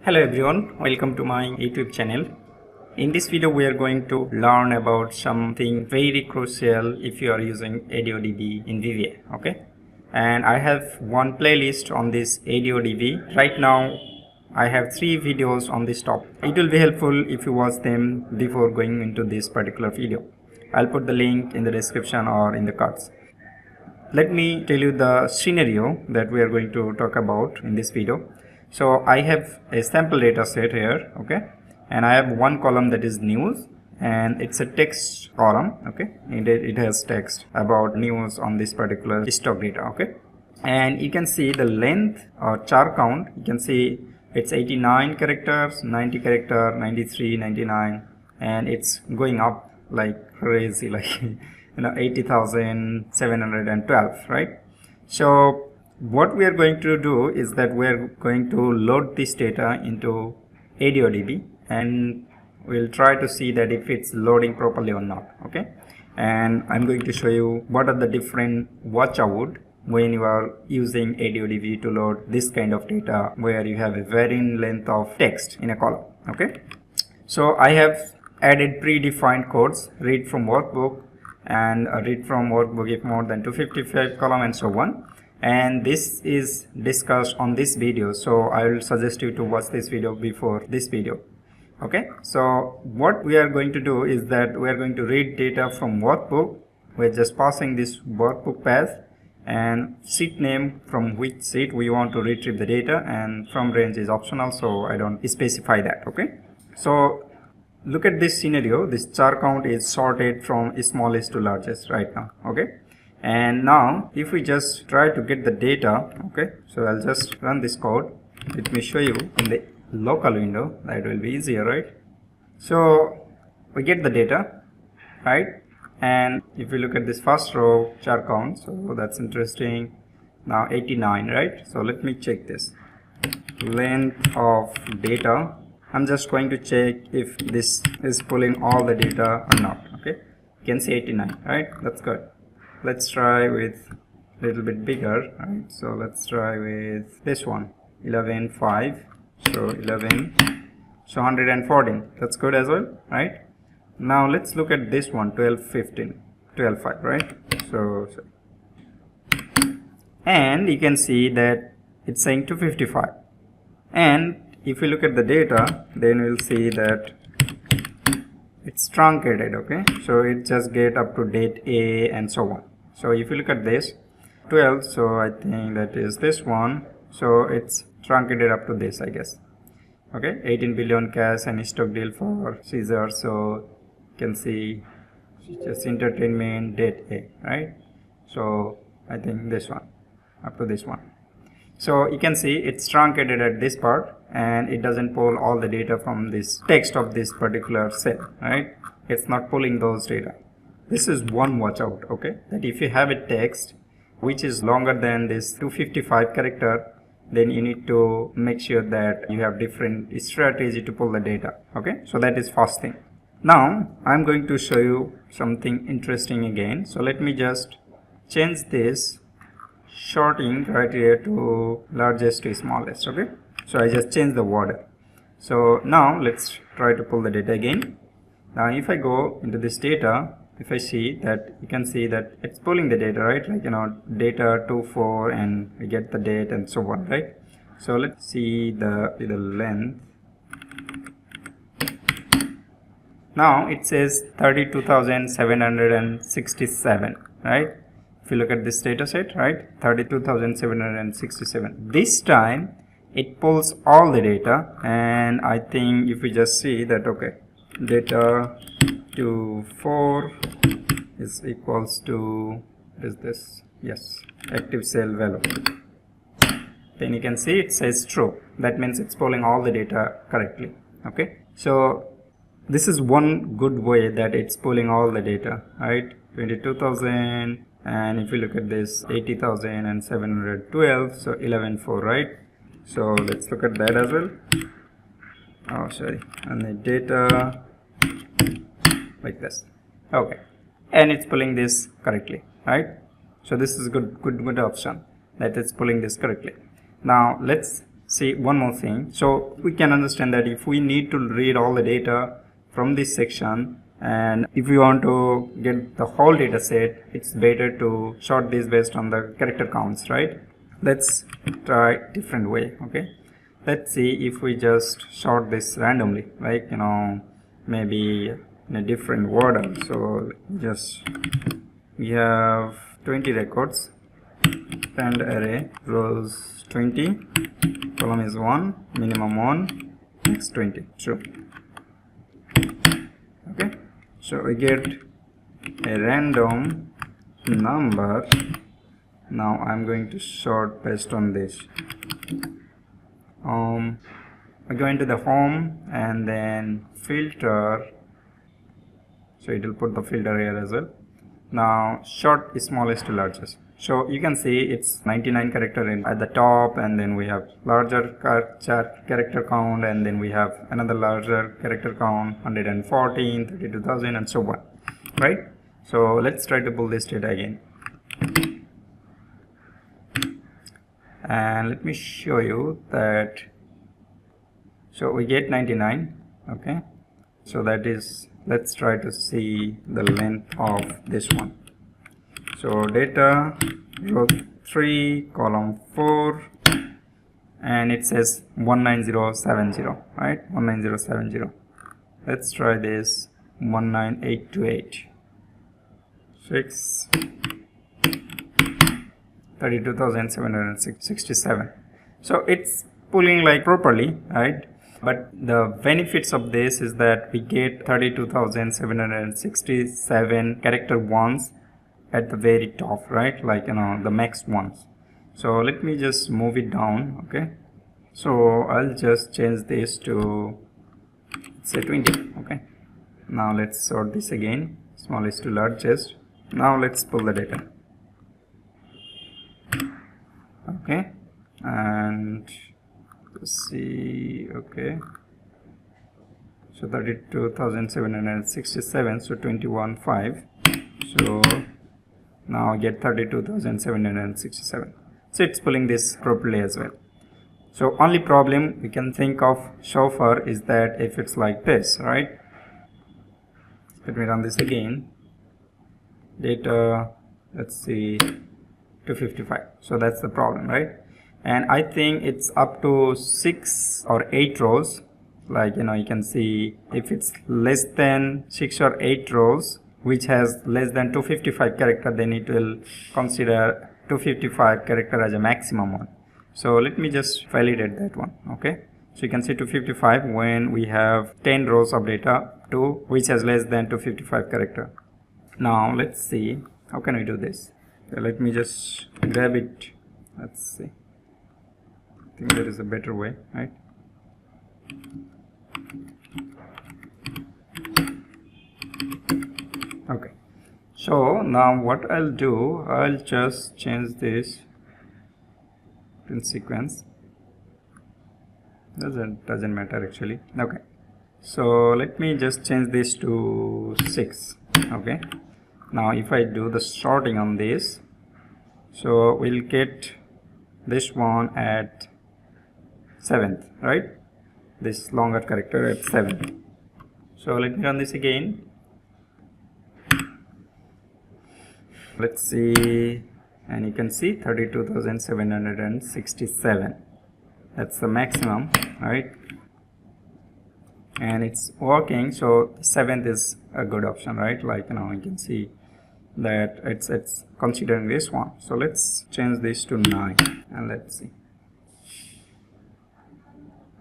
Hello everyone, welcome to my YouTube channel. In this video we are going to learn about something very crucial if you are using ADODB in VBA, okay? And I have one playlist on this ADODB. Right now I have 3 videos on this topic. It will be helpful if you watch them before going into this particular video. I'll put the link in the description or in the cards. Let me tell you the scenario that we are going to talk about in this video. So I have a sample data set here, okay, and I have one column that is news, and it's a text column, okay. It has text about news on this particular stock data, okay. And you can see the length or char count. You can see it's 89 characters, 90 character, 93, 99, and it's going up like crazy, like 80,712, right? So what we are going to do is that we are going to load this data into ADODB, and we'll try to see that if it's loading properly or not, okay. And I'm going to show you what are the different watch out when you are using ADODB to load this kind of data where you have a varying length of text in a column, okay. So I have added predefined codes, read from workbook and read from workbook if more than 255 column and so on. And this is discussed on this video, so I will suggest you to watch this video before this video, okay. So what we are going to do is that we are going to read data from workbook. We're just passing this workbook path and sheet name from which sheet we want to retrieve the data, and from range is optional, so I don't specify that, okay. So look at this scenario. This char count is sorted from smallest to largest right now, okay. And now if we just try to get the data, okay, so I'll just run this code. Let me show you in the local window, that will be easier, right? So we get the data, right? And if we look at this first row char count, so that's interesting. Now 89, right? So let me check this length of data. I'm just going to check if this is pulling all the data or not, okay. You can see 89, right? That's good. Let's try with a little bit bigger, right? So let's try with this one, 11.5. So 11, so 114. That's good as well, right? Now let's look at this one, 12.15, 12.5, right? So and you can see that it's saying 255. And if you look at the data, then we'll see that it's truncated, okay. So it just get up to date A and so on. So if you look at this 12, so I think that is this one, so it's truncated up to this, I guess, okay. 18 billion cash and stock deal for Caesar, so you can see just entertainment date A, right? So I think this one up to this one. So you can see it's truncated at this part, and it doesn't pull all the data from this text of this particular cell, right? It's not pulling those data. This is one watch out, okay, that if you have a text which is longer than this 255 character, then you need to make sure that you have different strategy to pull the data, okay. So that is first thing. Now I'm going to show you something interesting again. So let me just change this sorting criteria to largest to smallest, okay. So I just changed the order. So now let's try to pull the data again. Now if I go into this data, if I see that, you can see that it's pulling the data, right? Like, data 24, and we get the date and so on, right? So let's see the length. Now it says 32,767, right? If you look at this data set, right, 32,767. This time it pulls all the data, and I think if we just see that, okay, data to 4 is equals to, what is this? Yes, active cell value. Then you can see it says true. That means it's pulling all the data correctly, okay. So this is one good way that it's pulling all the data, right? 22,000, and if you look at this 80,712, so 11.4, right? So let's look at that as well. Oh, sorry, and the data like this, okay, and it's pulling this correctly, right? So this is good option that it's pulling this correctly. Now let's see one more thing. So we can understand that if we need to read all the data from this section, and if we want to get the whole data set, it's better to sort this based on the character counts, right? Let's try different way. Okay, let's see if we just sort this randomly, like, you know, maybe in a different order. So just, we have 20 records and array, rows 20, column is 1, minimum 1, next 20, true. Okay, so we get a random number. Now I'm going to sort based on this. I go into the home and then filter, so it will put the filter here as well. Now sort smallest to largest. So you can see it's 99 character at the top, and then we have larger character count, and then we have another larger character count, 114, 32,000, and so on, right? So let's try to pull this data again, and let me show you that. So we get 99. Okay, so that is, let's try to see the length of this one. So data, row 3, column 4, and it says 19070, right? 19070. Let's try this, 19828. 32,767. So it's pulling like properly, right? But the benefits of this is that we get 32,767 character ones at the very top, right? Like, you know, the max ones. So let me just move it down. Okay, so I'll just change this to, say, 20. Okay, now let's sort this again, smallest to largest. Now let's pull the data. Okay, and see, okay, so 32,767, so 21.5. So now I get 32,767. So it's pulling this properly as well. So only problem we can think of so far is that if it's like this, right? Let me run this again. Data, let's see, 255. So that's the problem, right? And I think it's up to 6 or 8 rows. Like, you know, you can see if it's less than 6 or 8 rows which has less than 255 character, then it will consider 255 character as a maximum one. So let me just validate that one. Okay, so you can see 255 when we have 10 rows of data which has less than 255 character. Now let's see how can we do this. So let me just grab it. Let's see, I think there is a better way, right? Okay, so now what I'll do, I'll just change this print sequence. Doesn't matter actually. Okay, so let me just change this to 6. Okay, now if I do the sorting on this, so we'll get this one at 7th, right? This longer character at 7th. So let me run this again. Let's see, and you can see 32,767. That's the maximum, right? And it's working. So 7th is a good option, right? Like, you know, you can see that it's considering this one. So let's change this to 9, and let's see.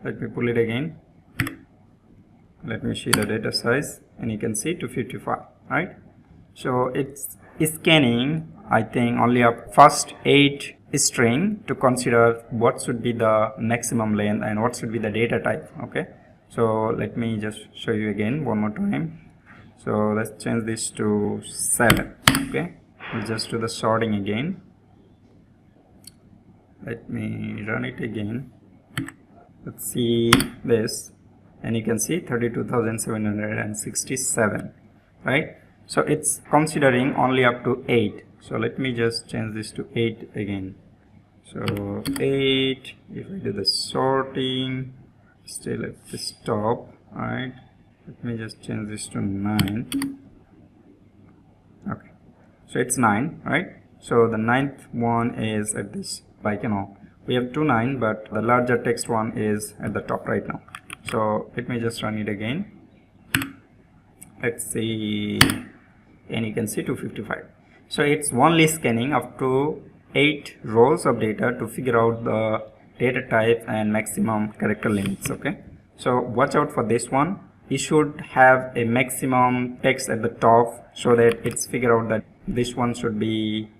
Let me pull it again. Let me see the data size, and you can see 255, right? So it's scanning, I think, only up first 8 string to consider what should be the maximum length and what should be the data type. Okay, so let me just show you again one more time. So let's change this to 7. Okay, we'll just do the sorting again. Let me run it again. Let's see this, and you can see 32,767, right? So it's considering only up to 8. So let me just change this to 8 again. So 8, if I do the sorting, still at the top, right? Let me just change this to 9. Okay, so it's 9, right? So the 9th one is at this, like, we have 2 9, but the larger text one is at the top right now. So let me just run it again. Let's see, and you can see 255. So it's only scanning up to 8 rows of data to figure out the data type and maximum character limits. Okay, so watch out for this one. You should have a maximum text at the top so that it's figure out that this one should be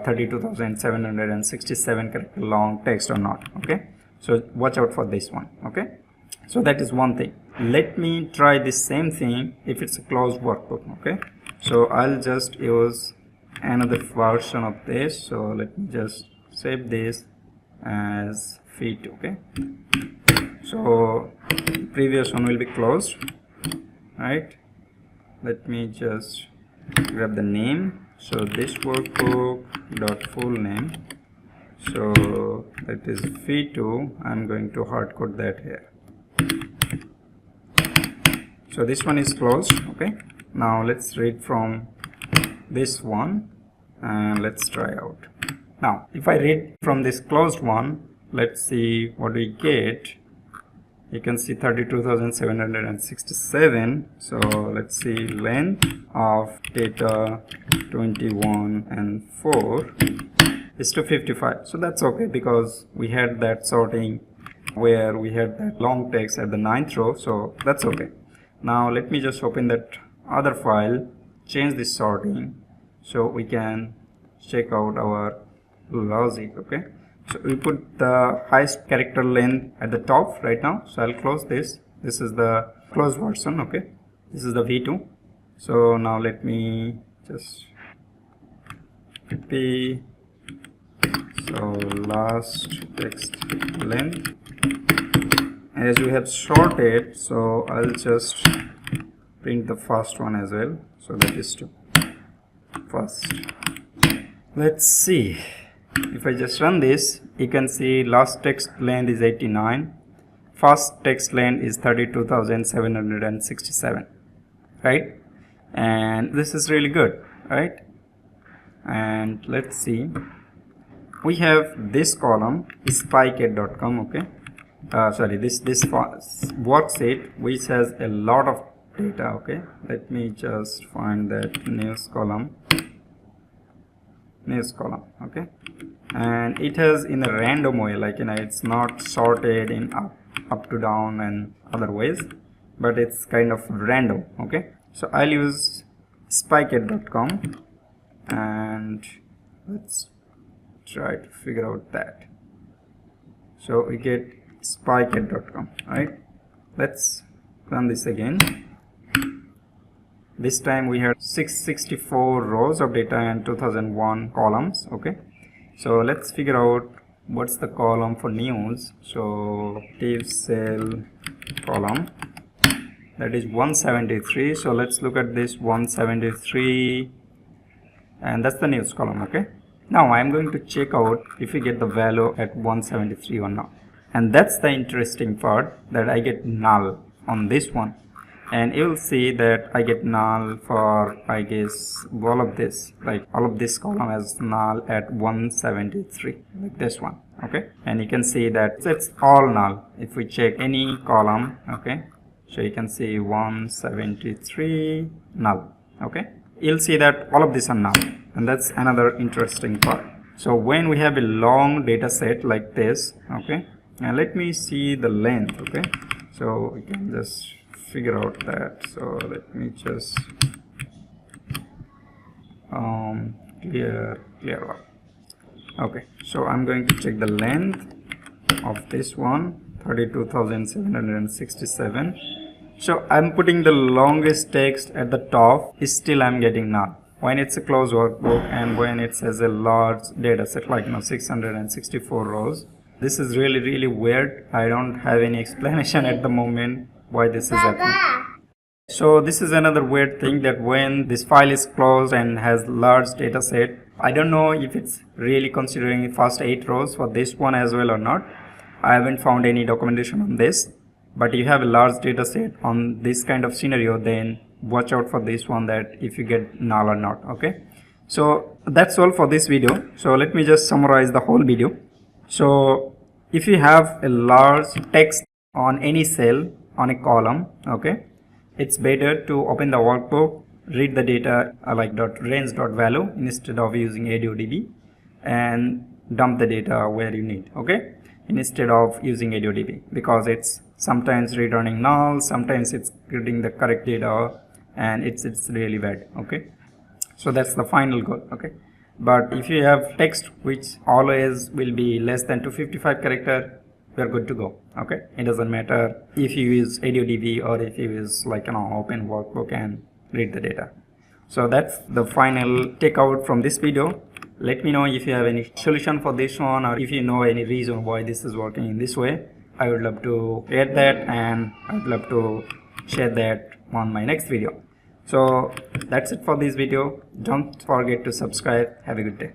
32,767 character long text or not. Okay, so watch out for this one. Okay, so that is one thing. Let me try the same thing if it's a closed workbook. Okay, so I'll just use another version of this. So let me just save this as feet. Okay, so previous one will be closed, right? Let me just grab the name. So this workbook dot full name, so that is v2. I'm going to hard code that here. So this one is closed. Okay, now let's read from this one and let's try out. Now if I read from this closed one, let's see what we get. You can see 32,767. So let's see, length of data 21 and 4 is 255. So that's okay because we had that sorting where we had that long text at the 9th row, so that's okay. Now let me just open that other file, change this sorting so we can check out our logic. Okay, so we put the highest character length at the top right now. So I'll close this. This is the closed version. Okay, this is the v2. So now let me just copy. So last text length, as we have sorted, so I'll just print the first one as well. So that is 2 first. Let's see. If I just run this, you can see last text length is 89, first text length is 32,767, right? And this is really good, right? And let's see, we have this column spikeat.com. okay, sorry, this worksheet which has a lot of data. Okay, let me just find that news column. Okay, and it has in a random way, like it's not sorted in up to down and other ways, but it's kind of random. Okay, so I'll use spikeat.com and let's try to figure out that. So we get spikeat.com, right? Let's run this again. This time we had 664 rows of data and 2001 columns. Okay, so let's figure out what's the column for news. So active cell column, that is 173. So let's look at this 173, and that's the news column. Okay, now I'm going to check out if we get the value at 173 or not, and that's the interesting part, that I get null on this one. And you'll see that I get null for, I guess, all of this, like all of this column has null at 173, like this one. Okay, and you can see that it's all null if we check any column. Okay, so you can see 173 null. Okay, you'll see that all of these are null, and that's another interesting part. So when we have a long data set like this, okay, and let me see the length. Okay, so we can just figure out that. So let me just clear up. Okay, so I'm going to check the length of this one, 32,767. So I'm putting the longest text at the top, still I'm getting null when it's a closed workbook and when it says a large data set like 664 rows. This is really weird. I don't have any explanation at the moment why this is happening. So this is another weird thing, that when this file is closed and has large data set, I don't know if it's really considering the first 8 rows for this one as well or not. I haven't found any documentation on this, but you have a large data set on this kind of scenario, then watch out for this one, that if you get null or not. Okay, so that's all for this video. So let me just summarize the whole video. So if you have a large text on any cell on a column, okay, it's better to open the workbook, read the data like .range.value instead of using ADODB, and dump the data where you need, okay, instead of using ADODB, because it's sometimes returning null, sometimes it's getting the correct data, and it's really bad. Okay, so that's the final goal. Okay, but if you have text which always will be less than 255 character, we are good to go. Okay, it doesn't matter if you use ADODB or if you use like open workbook and read the data. So that's the final takeout from this video. Let me know if you have any solution for this one, or if you know any reason why this is working in this way. I would love to hear that, and I would love to share that on my next video. So that's it for this video. Don't forget to subscribe. Have a good day.